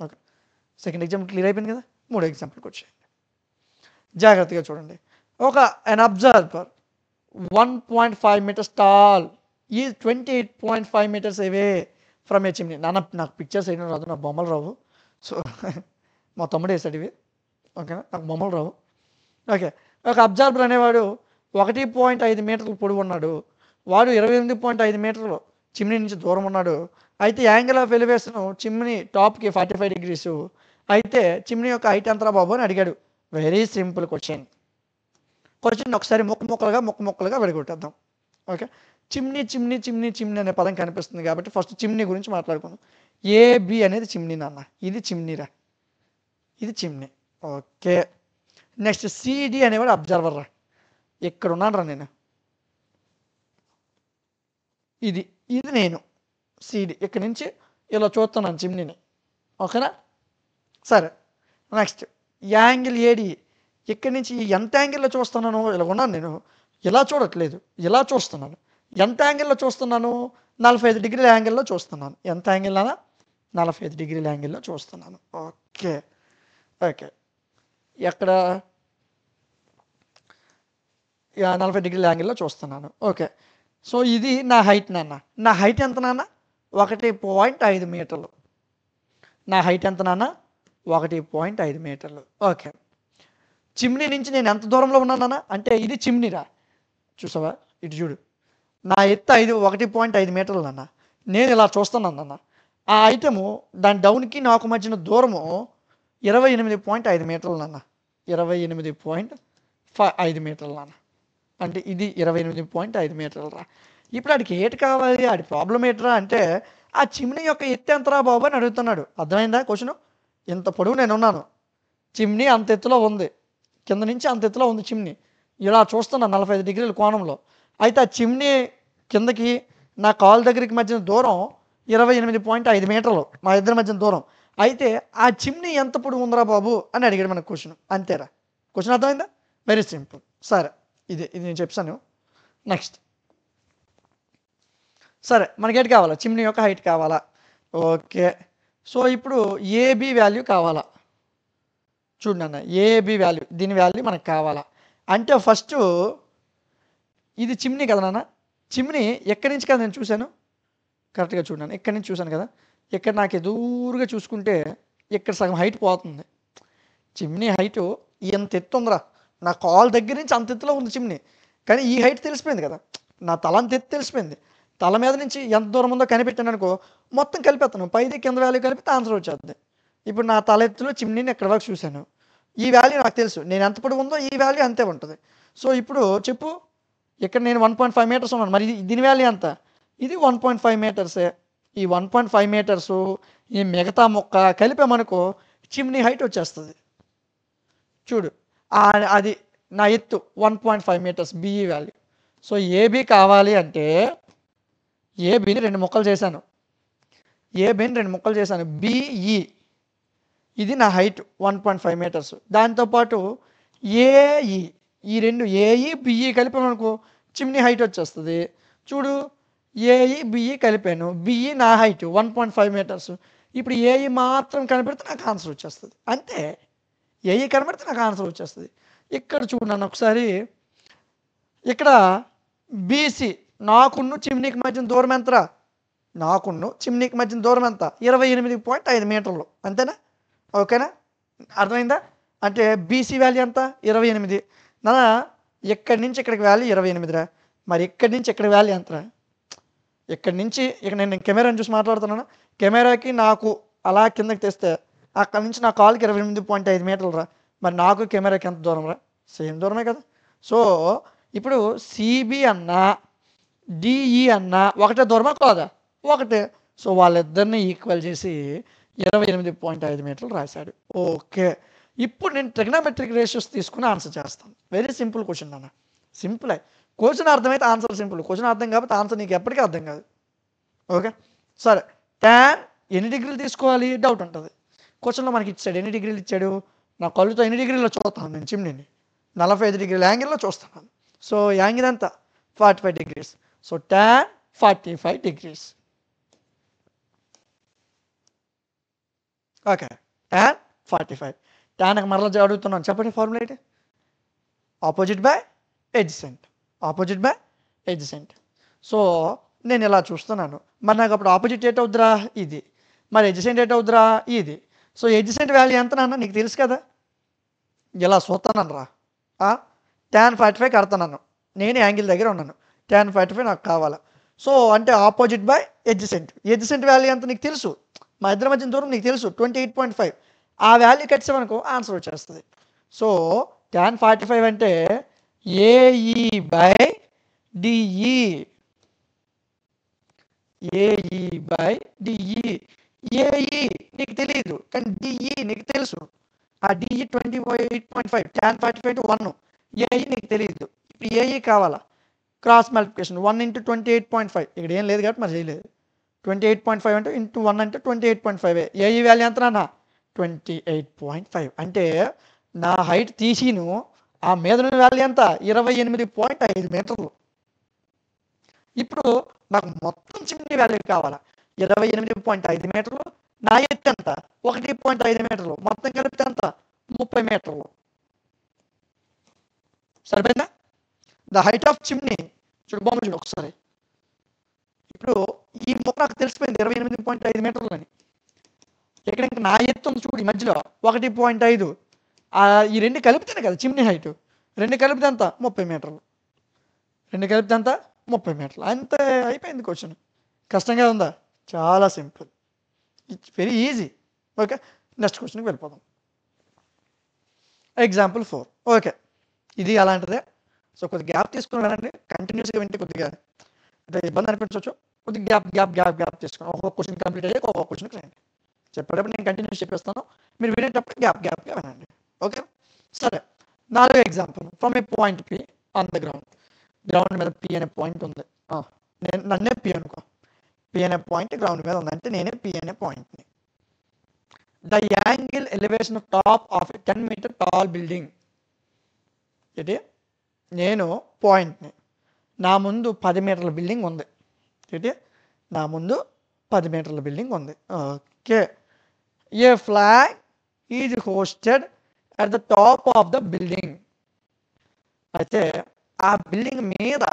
Okay, second example clear అయిపోయింది కదా. మూడో ఎగ్జాంపుల్కి వచ్చేయండి. జాగ్రత్తగా చూడండి. an observer 1.5 meters tall is 28.5 meters away from A chimney. నాకు పిక్చర్స్ వేయడం రాదు, నాకు బొమ్మలు రావు. సో మా తమ్ముడు వేసాడు ఇవి. ఓకేనా, నాకు బొమ్మలు రావు. ఓకే, ఒక అబ్జర్వర్ అనేవాడు 1.5 మీటర్లు పొడవు ఉన్నాడు. వాడు 28.5 మీటర్లు చిమ్నీ నుంచి దూరం ఉన్నాడు. అయితే యాంగిల్ ఆఫ్ ఎలివేషన్ చిమ్నీ టాప్కి 45 degrees. అయితే చిమ్నీ యొక్క హైట్ ఎంతరా బాబు అని అడిగాడు. వెరీ సింపుల్ క్వశ్చన్ ఒకసారి ముక్కలుగా విడగొట్టేద్దాం. Okay, chimney chimney chimney chimney అనే పదం కనిపిస్తుంది కాబట్టి ఫస్ట్ చిమ్నీ గురించి మాట్లాడుకుందాం. ఏబి అనేది చిమ్నీ నాన్న, ఇది చిమ్నీరా, ఇది చిమ్నీ. ఓకే, నెక్స్ట్ సిడి అనేవాడు అబ్జర్వర్ రా. ఇక్కడ ఉన్నాను రా నేను, ఇది ఇది నేను సిడి. ఇక్కడ నుంచి ఇలా చూస్తున్నాను చిమ్నీని. ఓకేనా, సరే. నెక్స్ట్ యాంగిల్ ఏడి, ఇక్కడి నుంచి ఎంత యాంగిల్లో చూస్తున్నాను, ఇలా ఉన్నాను నేను, ఇలా చూడట్లేదు, ఇలా చూస్తున్నాను. ఎంత యాంగిల్లో చూస్తున్నాను, 45 డిగ్రీల యాంగిల్లో చూస్తున్నాను. ఎంత యాంగిల్ అన్నా, 45 డిగ్రీల యాంగిల్లో చూస్తున్నాను. ఓకే ఓకే, ఎక్కడ 40 డిగ్రీల యాంగిల్లో చూస్తున్నాను. ఓకే, సో ఇది నా హైట్ నాన్న. నా హైట్ ఎంత నాన్న, 1.5 మీటర్లు. నా హైట్ ఎంత నాన్న, 1.5 మీటర్లు. ఓకే, చిమ్నీ నుంచి నేను ఎంత దూరంలో ఉన్నానన్నా అంటే ఇది చిమ్నీరా, చూసావా, ఇటు చూడు. నా ఎత్తు 1.5 మీటర్లు నాన్న. నేను ఇలా చూస్తున్నాను అన్న. ఆ ఐటము దాని డౌన్కి నాకు మధ్యన దూరము 28.5 మీటర్లు నాన్న. 28.5 మీటర్లు నాన్న. అంటే ఇది 28.5 మీటర్లు రా. ఇప్పుడు ఆడికి ఏటి కావాలి, ఆడి ప్రాబ్లం ఏంట్రా అంటే ఆ చిమ్నీ యొక్క ఎత్తు ఎంతరా బాబు అని అడుగుతున్నాడు. అర్థమైందా క్వశ్చను? ఇంత పొడవు నేను ఉన్నాను, చిమ్నీ అంత ఎత్తులో ఉంది, కింద నుంచి అంత ఎత్తులో ఉంది చిమ్నీ. ఇలా చూస్తున్నాను 45 డిగ్రీల కోణంలో. అయితే ఆ చిమ్నీ కిందకి నా కాలు దగ్గరికి మధ్యన దూరం 28.5 మీటర్లు, మా ఇద్దరి మధ్యన దూరం. అయితే ఆ చిమ్నీ ఎంత పొడవు ఉందిరా బాబు అని అడిగాడు మనకు క్వశ్చన్. అంతేరా, క్వశ్చన్ అర్థమైందా? Very simple. సరే, ఇది నేను చెప్తాను. నెక్స్ట్, సరే మనకి ఏంటి కావాలా, చిమ్నీ యొక్క హైట్ కావాలా. ఓకే, సో ఇప్పుడు ఏబి వాల్యూ కావాలా. చూడండి అన్న, ఏబి వాల్యూ, దీని వాల్యూ మనకు కావాలా అంటే ఫస్ట్ ఇది చిమ్నీ కదా నాన్న. చిమ్నీ ఎక్కడి నుంచి కదా నేను చూశాను, కరెక్ట్గా చూడండి, ఎక్కడి నుంచి చూశాను కదా. ఇక్కడ నాకు ఎదురుగా చూసుకుంటే ఇక్కడ సగం హైట్ పోతుంది. చిమ్నీ హైటు ఎంత ఎత్తు ఉందిరా, నా కాల్ దగ్గర నుంచి అంత ఎత్తులో ఉంది చిమ్నీ. కానీ ఈ హైట్ తెలిసిపోయింది కదా, నా తల అంత ఎత్తు తెలిసిపోయింది. తల మీద నుంచి ఎంత దూరం ఉందో కనిపెట్టాను అనుకో, మొత్తం కలిపేస్తాను, పైది కింద వాల్యూ కలిపితే ఆన్సర్ వచ్చేస్తుంది. ఇప్పుడు నా తల ఎత్తులో చిమ్నీని ఎక్కడి వరకు చూశాను, ఈ వాల్యూ నాకు తెలుసు, నేను ఎంత పొడవు ఉందో ఈ వాల్యూ అంతే ఉంటుంది. సో ఇప్పుడు చెప్పు, ఇక్కడ నేను 1.5 మీటర్స్ ఉన్నాను, మరి దీని వాల్యూ ఎంత, ఇది 1.5 మీటర్సే. ఈ 1.5 మీటర్సు ఈ మిగతా మొక్క కలిపామనుకో చిమ్నీ హైట్ వచ్చేస్తుంది. చూడు, అది నా ఎత్తు 1.5 metres BE value. So AB కావాలి అంటే ఏబిని 2 ముక్కలు చేశాను, బిఈ ఇది నా హైట్ 1.5 మీటర్స్. దాంతోపాటు ఏఈ, ఈ రెండు ఏఈ బిఈ కలిపామనుకో చిమ్నీ హైట్ వచ్చేస్తుంది. చూడు, ఏఈ బిఈ కలిపాను, బిఈ నా హైట్ 1.5 మీటర్స్. ఇప్పుడు ఏఈ మాత్రం కనిపెడితే నాకు ఆన్సర్ వచ్చేస్తుంది. అంతే, ఏఈ కనబడితే నాకు ఆన్సర్ వచ్చేస్తుంది. ఇక్కడ చూడండి ఒకసారి, ఇక్కడ బీసీ నాకున్ను చిమ్నీకి మధ్యన దూరం ఎంతరా, నాకున్ను చిమ్నీకి మధ్యన దూరం ఎంత, 28.5 మీటర్లు. అంతేనా? ఓకేనా, అర్థమైందా? అంటే బీసీ వాల్యూ ఎంత, 28. నా ఇక్కడి నుంచి ఇక్కడికి వాల్యూ 28రా. మరి ఇక్కడి నుంచి ఇక్కడికి వాల్యూ ఎంతరా, ఇక్కడి నుంచి ఇక్కడ నేను కెమెరాని చూసి మాట్లాడుతున్నాను, కెమెరాకి నాకు అలా కిందకి తెస్తే అక్కడి నుంచి నా కాల్కి 28.5 మీటర్లు రా. మరి నాకు కెమెరాకి ఎంత దూరం రా, సేమ్ దూరమే కదా. సో ఇప్పుడు సిబి అన్నా డిఈ అన్నా ఒకటే దూరమా కాదా, ఒకటే. సో వాళ్ళిద్దరిని ఈక్వల్ చేసి 28.5 మీటర్లు రాశాడు. ఓకే, ఇప్పుడు నేను ట్రిగ్నోమెట్రిక్ రేషియోస్ తీసుకుని ఆన్సర్ చేస్తాను. వెరీ సింపుల్ క్వశ్చన్ అన్న, సింపుల్. క్వశ్చన్ అర్థమైతే ఆన్సర్ సింపుల్, క్వశ్చన్ అర్థం కాబట్టి ఆన్సర్ నీకు ఎప్పటికీ అర్థం కాదు. ఓకే, సరే. ట్యాన్ ఎన్ని డిగ్రీలు తీసుకోవాలి డౌట్ ఉంటుంది. క్వశ్చన్లో మనకి ఇచ్చాడు, ఎన్ని డిగ్రీలు ఇచ్చాడు, నా కళ్ళుతో ఎన్ని డిగ్రీలో చూస్తాను నేను చిమ్నీని, 45 డిగ్రీల యాంగిల్లో చూస్తున్నాను. సో యాంగిల్ ఎంత, 45 degrees. So tan 45 degrees. Okay, tan 45. Tanకి మరలా అడుగుతున్నాను, చెప్పండి ఫార్ములా ఏంటి? Opposite by adjacent, opposite by adjacent. So నేను ఇలా చూస్తున్నాను, మరి నాకు అప్పుడు ఆపోజిట్ ఏట్ అవుద్దిరా ఇది, మరి ఎడ్జసెంట్ ఏట్ అవుద్దిరా ఇది. సో ఎడ్జసెంట్ వాల్యూ ఎంత నాన్న నీకు తెలుసు కదా, ఇలా చూస్తాను రా. tan 45 కడతాను, నేను యాంగిల్ దగ్గర ఉన్నాను, tan 45 నాకు కావాలా. సో అంటే opposite by adjacent, adjacent value ఎంత నీకు తెలుసు, మా ఇద్దరి మధ్య దూరం నీకు తెలుసు 28.5. ఆ వాల్యూ కట్టామనుకో ఆన్సర్ వచ్చేస్తుంది. సో tan 45 అంటే AE by DE, AE by DE. AE నీకు తెలియదు కానీ డిఈ నీకు తెలుసు. ఆ డిఈ 28.5, tan 45 1, ఏఈ నీకు తెలియదు. ఇప్పుడు ఏఈ కావాలా, క్రాస్ మల్టిప్లికేషన్ 1 × 28.5, ఇక్కడ ఏం లేదు కాబట్టి మరి చేయలేదు. 28.5 అంటే ఇంటూ 1 అంటే 28.5. ఏఈ వాల్యూ ఎంత నాన్న 28.5. అంటే నా హైట్ తీసిను ఆ మీద వాల్యూ ఎంత 28.5 మీటర్లు. ఇప్పుడు నాకు మొత్తం చిమ్నీ వాల్యూ కావాలా 28.5 మీటర్లు, నా ఎత్తు ఎంత 1.5 మీటర్లు, మొత్తం కలిపితే ఎంత 30 మీటర్లు. సరిపోయిందా? ద హైట్ ఆఫ్ చిమ్నీ, చూడు బొమ్మ చూడు ఒకసారి. ఇప్పుడు ఈ మొక్క నాకు తెలిసిపోయింది 28.5 మీటర్లు అని. ఇక్కడ ఇంకా నా ఎత్తు ఉంది చూడు ఈ మధ్యలో 1.5, ఈ రెండు కలిపితేనే కదా చిమ్నీ హైట్, రెండు కలిపితే ఎంత 30 మీటర్లు, రెండు కలిపితే ఎంత 30 మీటర్లు. అంతే, అయిపోయింది క్వశ్చన్. కష్టంగా ఉందా? చాలా simple, it's very easy. Okay, next క్వశ్చన్కి వెళ్ళిపోదాం. ఎగ్జాంపుల్ 4. ఓకే, ఇది అలాంటిదే. సో కొద్దిగా గ్యాప్ తీసుకుని వెళ్ళండి, కంటిన్యూస్గా వింటే కొద్దిగా అంటే ఇబ్బంది అనిపించవచ్చు. కొద్దిగా గ్యాప్ గ్యాప్ గ్యాప్ గ్యాప్ తీసుకుని ఒక్కొక్క క్వశ్చన్ కంప్లీట్ అయ్యాక ఒక్కొక్క క్వశ్చన్కి రండి. చెప్పేటప్పుడు నేను కంటిన్యూస్ చెప్పేస్తాను, మీరు వినేటప్పుడు గ్యాప్ గ్యాప్గా వినండి. ఓకే, సరే. 4వ example. From A point P on the ground, ground మీద పి అనే పాయింట్ ఉంది. నన్నే పి అనుకో, పి అనే పాయింట్ గ్రౌండ్ మీద ఉంది అంటే నేనే పి అనే పాయింట్ని. The angle elevation of top of 10 metre tall building. ఏంటి, నేను పాయింట్ని, నా ముందు 10 మీటర్ల బిల్డింగ్ ఉంది. ఏంటి, నా ముందు 10 మీటర్ల బిల్డింగ్ ఉంది. Okay, A flag is hosted at the top of the building. అయితే ఆ బిల్డింగ్ మీద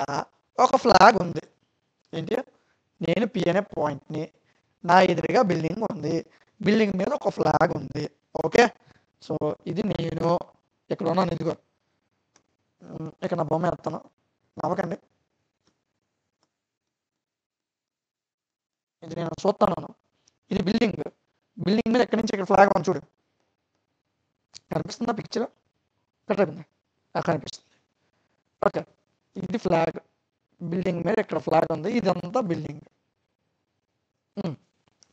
ఒక ఫ్లాగ్ ఉంది. ఏంటి, నేను పి అనే పాయింట్ని, నా ఎదురుగా బిల్డింగ్ ఉంది, బిల్డింగ్ మీద ఒక ఫ్లాగ్ ఉంది. ఓకే, సో ఇది నేను ఇక్కడ ఉన్నాను, ఇదిగో ఇక్కడ నా బొమ్మ వేస్తాను, నవ్వకండి. ఇది నేను చూస్తాను, ఇది బిల్డింగ్, బిల్డింగ్ మీద ఎక్కడి నుంచి ఇక్కడ ఫ్లాగ్ ఉంది చూడు, కనిపిస్తుందా పిక్చర్? కనిపిస్తుంది, కనిపిస్తుంది. ఓకే, ఇది ఫ్లాగ్, బిల్డింగ్ మీద ఇక్కడ ఫ్లాగ్ ఉంది, ఇదంతా బిల్డింగ్.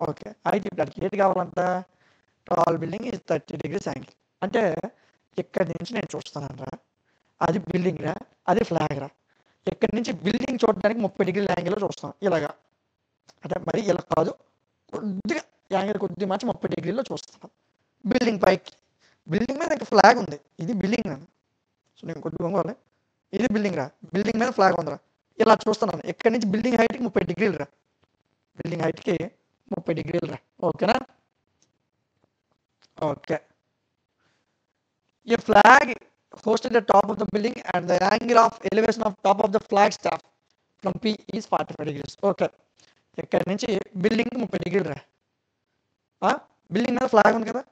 ఓకే, అయితే ఇప్పుడు అడిగి ఏంటి కావాలంట, టాల్ బిల్డింగ్ ఇది 30 degrees యాంగిల్. అంటే ఇక్కడి నుంచి నేను చూస్తానంరా, అది బిల్డింగ్ రా, అది ఫ్లాగ్ రా. ఇక్కడి నుంచి బిల్డింగ్ చూడడానికి 30 degrees యాంగిల్లో చూస్తాను, ఇలాగా. అంటే మరి ఇలా కాదు, కొద్దిగా యాంగిల్ కొద్దిగా మార్చి 30 degreesలో చూస్తాను. బిల్డింగ్ పైకి, బిల్డింగ్ మీద ఇంకా ఫ్లాగ్ ఉంది, ఇది బిల్డింగ్ నన్ను. సో నేను కొద్దిగా ఒంగోవాలి, ఇది బిల్డింగ్ రా, బిల్డింగ్ మీద ఫ్లాగ్ ఉందిరా, ఇలా చూస్తున్నాను. ఇక్కడి నుంచి బిల్డింగ్ హైట్కి 30 degrees రా, బిల్డింగ్ హైట్కి 30 degrees రా. ఓకేనా? Okay, A flag hosted at the top of the building and the angle of elevation of top of the flag staff from P is 45 degrees. Okay, ఇక్కడ నుంచి బిల్డింగ్ 30 degrees రా, building మీద flag ఉంది కదా,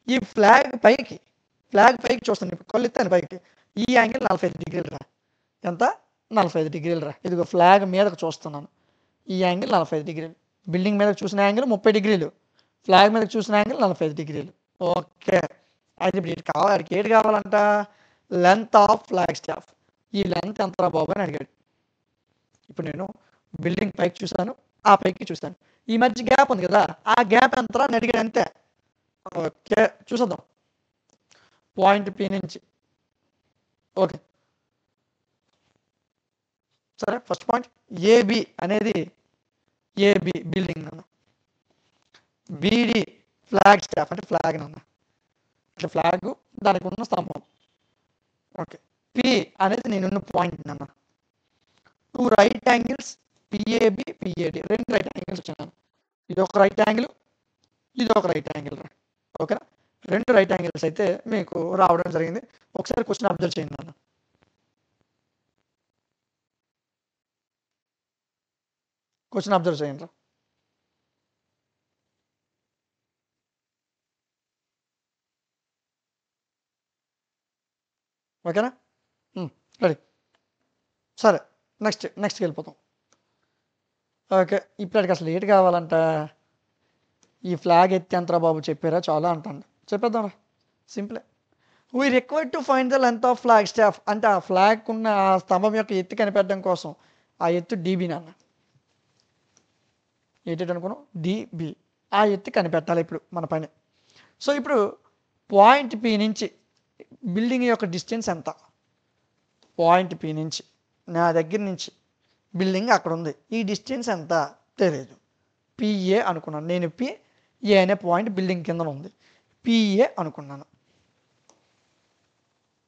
ఈ flag పైకి చూస్తాను, ఇప్పుడు కళ్ళు ఎత్తాను పైకి, ఈ యాంగిల్ 45 degrees రా. ఎంత? 45 degrees రా. ఇదిగో ఫ్లాగ్ మీదకి చూస్తున్నాను, ఈ యాంగిల్ 45 degrees. బిల్డింగ్ మీద చూసిన యాంగిల్ 30 degrees, ఫ్లాగ్ మీద చూసిన యాంగిల్ 45 degrees. ఓకే, అయితే ఇప్పుడు ఏటి కావాలంట, లెంత్ ఆఫ్ ఫ్లాగ్ స్టాఫ్. ఈ లెంత్ ఎంతరా బాబు అని అడిగాడు. ఇప్పుడు నేను బిల్డింగ్ పైకి చూశాను, ఆ పైకి చూశాను, ఈ మధ్య గ్యాప్ ఉంది కదా, ఆ గ్యాప్ ఎంతరా అని అడిగాడు, అంతే. ఓకే, చూసేద్దాం. పాయింట్ పి నుంచి, ఓకే సరే, ఫస్ట్ పాయింట్ ఏబి అనేది ఏబి బిల్డింగ్ నాన్న, బిడి ఫ్లాగ్ స్టాఫ్ అంటే ఫ్లాగ్ నాన్న, ఇట్లా ఫ్లాగ్ దానికి ఉన్న స్తంభం. ఓకే, పి అనేది నేనున్న పాయింట్ నాన్న. 2 right angles PAB PAD, 2 right angles వచ్చాను. ఇది ఒక రైట్ యాంగిల్, ఇది ఒక రైట్ యాంగిల్ రా. ఓకేనా? 2 రైట్ యాంగిల్స్ అయితే మీకు రావడం జరిగింది. ఒకసారి క్వశ్చన్ అబ్జర్వ్ చేయండి నాన్న. క్వశ్చన్ అబ్జర్వ్ చేయండి. ఓకేనా? రెడీ. సరే, నెక్స్ట్కి వెళ్ళిపోతాం. ఓకే, ఇప్పటికి అసలు ఏంటి కావాలంట? ఈ ఫ్లాగ్ ఎత్తేంతరా బాబు చెప్పారా చాలా అంటాను. చెప్పేద్దాంరా, సింపులే. We required to find the length of flag staff. అంటే ఆ ఫ్లాగ్ ఉన్న ఆ స్తంభం యొక్క ఎత్తు కనిపెట్టడం కోసం ఆ ఎత్తు డీబీ నాన్న. ఏంటంటే అనుకున్నాం డిబి. ఆ ఎత్తు కనిపెట్టాలి ఇప్పుడు మన పని. సో ఇప్పుడు పాయింట్ పి నుంచి బిల్డింగ్ యొక్క డిస్టెన్స్ ఎంత? పాయింట్ పి నుంచి నా దగ్గర నుంచి బిల్డింగ్ అక్కడ ఉంది, ఈ డిస్టెన్స్ ఎంత తెలియదు. పిఏ అనుకున్నాను నేను. పిఏ అనే పాయింట్ బిల్డింగ్ కింద ఉంది, పిఏ అనుకున్నాను.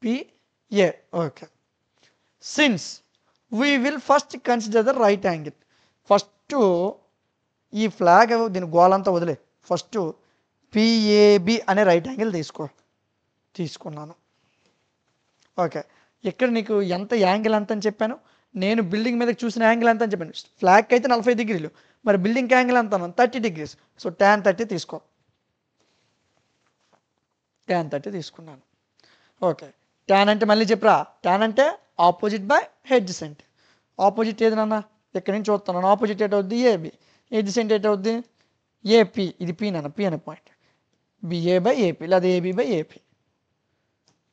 PA. Okay. Since we will first consider the right angle. First ఈ ఫ్లాగ్ దీని గోలంతా వదిలే, ఫస్ట్ పిఏబి అనే రైట్ యాంగిల్ తీసుకున్నాను. ఓకే, ఇక్కడ నీకు ఎంత యాంగిల్ ఎంత అని చెప్పాను? నేను బిల్డింగ్ మీదకి చూసిన యాంగిల్ ఎంత అని చెప్పాను. ఫ్లాగ్ అయితే 40 డిగ్రీలు, మరి బిల్డింగ్ యాంగిల్ ఎంత? 30 డిగ్రీస్. సో tan 30 తీసుకో. tan 30 తీసుకున్నాను. ఓకే, tan అంటే మళ్ళీ చెప్పరా, tan అంటే ఆపోజిట్ బై అడ్జసెంట్. ఆపోజిట్ ఏది నాన్న? ఇక్కడ నుంచి చూస్తున్నాను, ఆపోజిట్ ఏట్ అవుద్ది ఏబి, అడ్జసెంట్ ఏట్ అవుద్ది ఏపీ. ఇది పి నాన్న, పి అనే పాయింట్. బిఏ బై ఏపీ లేదా AB by AP.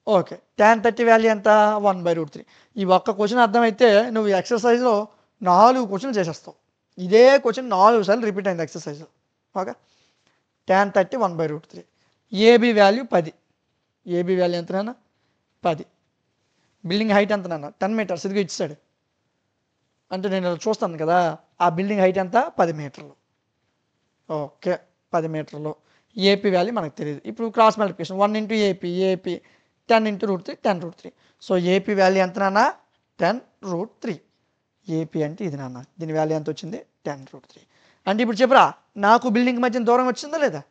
Okay, tan 30 value ఎంత? 1/√3. ఈ ఒక్క క్వశ్చన్ అర్థమైతే నువ్వు ఎక్సర్సైజ్లో 4 క్వశ్చన్లు చేసేస్తావు. ఇదే క్వశ్చన్ 4 సార్లు రిపీట్ అయింది ఎక్సర్సైజ్లో. Okay, tan 30 1/√3. AB value 10. AB value ఎంత నాన్న? 10. బిల్డింగ్ హైట్ ఎంత నాన్న? 10 మీటర్స్. ఇదిగా ఇచ్చాడు అంటే నేను చూస్తాను కదా, ఆ బిల్డింగ్ హైట్ ఎంత? 10 మీటర్లు. ఓకే, 10 మీటర్లు. ఏపీ వాల్యూ మనకు తెలియదు. ఇప్పుడు cross multiplication 1 into AP, 10 into √3, 10√3. So AP value ఎంత నాన్న? 10√3. ఏపీ అంటే ఇది నాన్న, దీని వాల్యూ ఎంత వచ్చింది? 10√3. అంటే ఇప్పుడు చెప్పురా, నాకు బిల్డింగ్ మధ్య దూరం వచ్చిందా లేదా?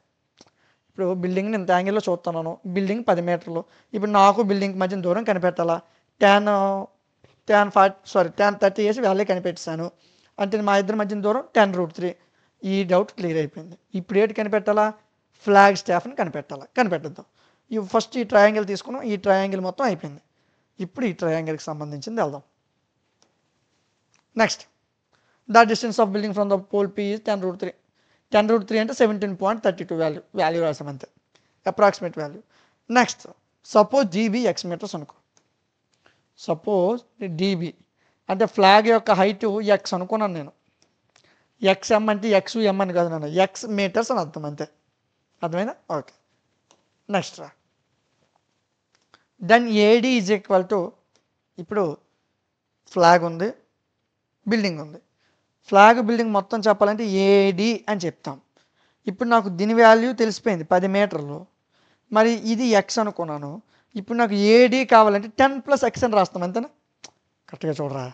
ఇప్పుడు బిల్డింగ్ని ఇంత యాంగిల్లో చూస్తున్నాను, బిల్డింగ్ 10 మీటర్లు. ఇప్పుడు నాకు బిల్డింగ్ మధ్య దూరం కనిపెట్టాలా? tan 30 వేసి వాల్యూ కనిపెట్టాను. అంటే మా ఇద్దరి మధ్య దూరం 10√3. ఈ డౌట్ క్లియర్ అయిపోయింది. ఇప్పుడు ఏంటి కనిపెట్టాలా? ఫ్లాగ్ స్టాఫ్ని కనిపెట్టద్దాం. ఫస్ట్ ఈ ట్రయాంగిల్ తీసుకున్నాం, ఈ ట్రయాంగిల్ మొత్తం అయిపోయింది. ఇప్పుడు ఈ ట్రయాంగిల్కి సంబంధించింది వెళ్దాం. Next, the distance of building from the pole P is 10√3. 10√3 అంటే 17.32 వాల్యూ రాసాం అంతే, approximate value. Next, suppose DB x metres అనుకో. సపోజ్ డిబి అంటే ఫ్లాగ్ యొక్క హైట్ ఎక్స్ అనుకున్నాను నేను. ఎక్స్ఎం అంటే ఎక్స్ ఎం అని కాదు నాన్న, ఎక్స్ మీటర్స్ అని అర్థం అంతే. అర్థమైందా? ఓకే, నెక్స్ట్ రా. Then AD is equal to, ఇప్పుడు ఫ్లాగ్ ఉంది, బిల్డింగ్ ఉంది. ఫ్లాగ్ బిల్డింగ్ మొత్తం చెప్పాలంటే ఏడి అని చెప్తాం. ఇప్పుడు నాకు దీని వాల్యూ తెలిసిపోయింది 10 మీటర్లు. మరి ఇది ఎక్స్ అనుకున్నాను. ఇప్పుడు నాకు ఏడి కావాలంటే 10 + x అని రాస్తాం అంతేనా? కరెక్ట్గా చూడరా,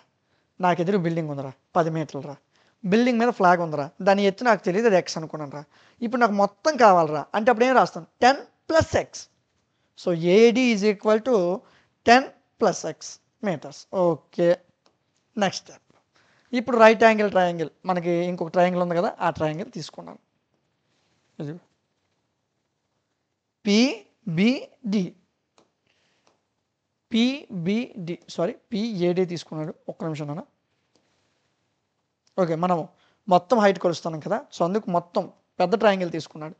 నాకు ఎదురు బిల్డింగ్ ఉందిరా, 10 మీటర్లు రా, బిల్డింగ్ మీద ఫ్లాగ్ ఉందిరా, దాని ఎత్తు నాకు తెలియదు, అది ఎక్స్ అనుకున్నాను రా. ఇప్పుడు నాకు మొత్తం కావాలరా అంటే అప్పుడు ఏం రాస్తాను? 10 + x. So AD is equal to 10 + x metres. Okay, next step. ఇప్పుడు రైట్ యాంగిల్ ట్రయాంగిల్, మనకి ఇంకొక ట్రయాంగిల్ ఉంది కదా, ఆ ట్రయాంగిల్ తీసుకున్నాను. ఇది పిబిడి, పిఏడి తీసుకున్నాడు. ఒక్క నిమిషం నాన్న. ఓకే, మనం మొత్తం హైట్ కొలుస్తున్నాం కదా, సో అందుకు మొత్తం పెద్ద ట్రయాంగిల్ తీసుకున్నాడు.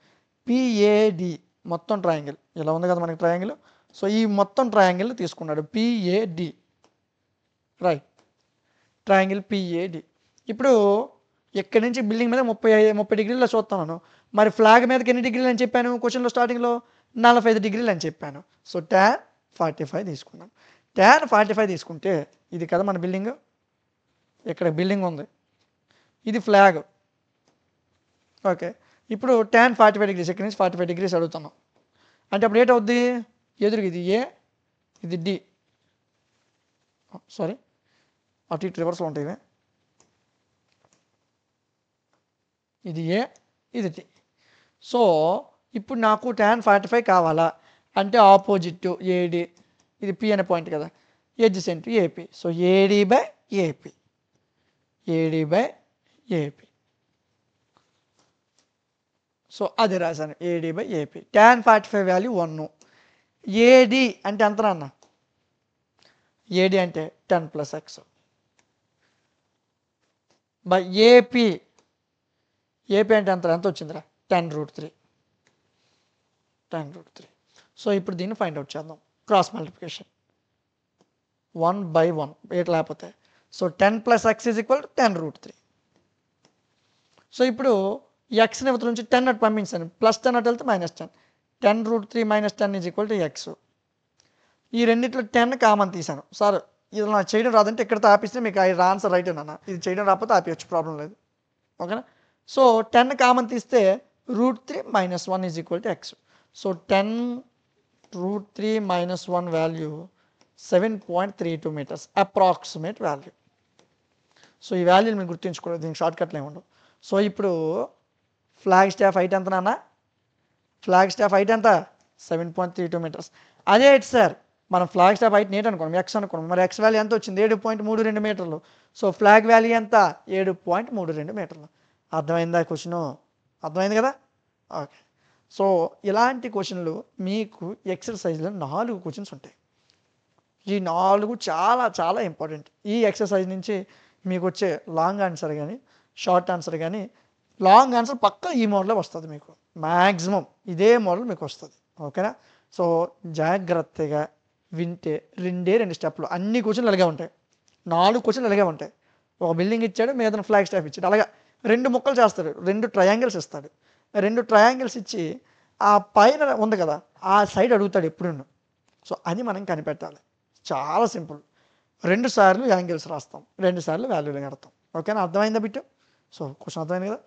పిఏడి మొత్తం ట్రయాంగిల్ ఇలా ఉంది కదా మనకి ట్రయాంగిల్. సో ఈ మొత్తం ట్రయాంగిల్ తీసుకున్నాడు, పిఏడి. Right, triangle పిఏడి. ఇప్పుడు ఎక్కడి నుంచి బిల్డింగ్ మీద 30 డిగ్రీల్లో చూస్తున్నాను. మరి ఫ్లాగ్ మీదకి ఎన్ని డిగ్రీలు అని చెప్పాను క్వశ్చన్లో? స్టార్టింగ్లో 45 డిగ్రీలు అని చెప్పాను. సో tan 45 తీసుకున్నాం. tan 45 తీసుకుంటే ఇది కదా మన బిల్డింగ్, ఇక్కడ బిల్డింగ్ ఉంది, ఇది ఫ్లాగ్. ఓకే, ఇప్పుడు tan 45 డిగ్రీస్, ఇక్కడ నుంచి 45 డిగ్రీస్ అడుగుతున్నాం. అంటే అప్పుడు ఏటవుద్ది? ఎదురుగా ఇది ఏ, ఇది డి, సారీ అటు ఇటు రివర్స్లో ఉంటాయి. ఇది ఏ, ఇది డి. సో ఇప్పుడు నాకు tan 45 కావాలా అంటే ఆపోజిట్ ఏడి, ఇది పి అనే పాయింట్ కదా, adjacent AP. So AD by AP, AD by AP. So అది రాశాను, AD by AP. tan 45 value 1. AD అంటే ఎంత అన్న? ఏడి అంటే 10 + x బై ఏపీ. ఏపీ అంటే ఎంత వచ్చిందిరా? 10√3. 10√3. సో ఇప్పుడు దీన్ని ఫైండ్ అవుట్ చేద్దాం. క్రాస్ మల్టిప్లికేషన్ 1/1 ఎట్లా లేకపోతే. So 10 + x = 10√3. సో ఇప్పుడు ఎక్స్ని ఇవతల నుంచి 10 అటు పంపించాను, +10 అటు వెళ్తే -10. 10√3 - 10 = x. ఈ రెండిట్లో 10 కామన్ తీసాను. సార్ ఇది నాకు చేయడం రాదంటే ఇక్కడితో ఆపిస్తే మీకు ఆన్సర్ రైట్ అన్న. ఇది చేయడం రాకపోతే ఆపేయచ్చు, ప్రాబ్లం లేదు. ఓకేనా? సో 10 కామన్ తీస్తే √3 - 1 = x. So 10√3 - 1 value 7.32 metres approximate value. So ఈ వాల్యూని మీరు గుర్తుంచుకోలేదు, దీనికి షార్ట్ కట్లు ఏమి ఉండవు. సో ఇప్పుడు ఫ్లాగ్ స్టాఫ్ హైట్ ఎంత నాన్న? ఫ్లాగ్ స్టాఫ్ హైట్ ఎంత? 7.32 మీటర్స్. అదే సార్ మనం ఫ్లాగ్ స్టాఫ్ హైట్ నేట్ అనుకోండి, ఎక్స్ అనుకోండి. మరి ఎక్స్ వాల్యూ ఎంత వచ్చింది? 7.32 మీటర్లు. సో ఫ్లాగ్ వాల్యూ ఎంత? 7.32 మీటర్లు. అర్థమైందా క్వశ్చను? అర్థమైంది కదా? ఓకే. సో ఇలాంటి క్వశ్చన్లు మీకు ఎక్సర్సైజ్లో 4 క్వశ్చన్స్ ఉంటాయి. ఈ 4 చాలా చాలా ఇంపార్టెంట్. ఈ ఎక్సర్సైజ్ నుంచి మీకు వచ్చే లాంగ్ ఆన్సర్ కానీ షార్ట్ ఆన్సర్ కానీ, లాంగ్ ఆన్సర్ పక్కా ఈ మోడల్లో వస్తుంది మీకు. మ్యాక్సిమం ఇదే మోడల్ మీకు వస్తుంది. ఓకేనా? సో జాగ్రత్తగా వింటే 2 స్టెప్లు అన్ని క్వశ్చన్లు అలాగే ఉంటాయి. 4 క్వశ్చన్లు అలాగే ఉంటాయి. ఒక బిల్డింగ్ ఇచ్చాడు, మీద ఫ్లాగ్ స్టాఫ్ ఇచ్చాడు, అలాగా 2 ముక్కలు చేస్తాడు, 2 ట్రయాంగిల్స్ ఇస్తాడు. 2 ట్రయాంగిల్స్ ఇచ్చి ఆ పైన ఉంది కదా ఆ సైడ్ అడుగుతాడు ఎప్పుడు. సో అది మనం కనిపెట్టాలి. చాలా సింపుల్. 2 సార్లు యాంగిల్స్ రాస్తాం, 2 సార్లు వాల్యూలు కడతాం. ఓకేనా? అర్థమైందా బిట్టు? సో క్వశ్చన్ అర్థమైంది కదా?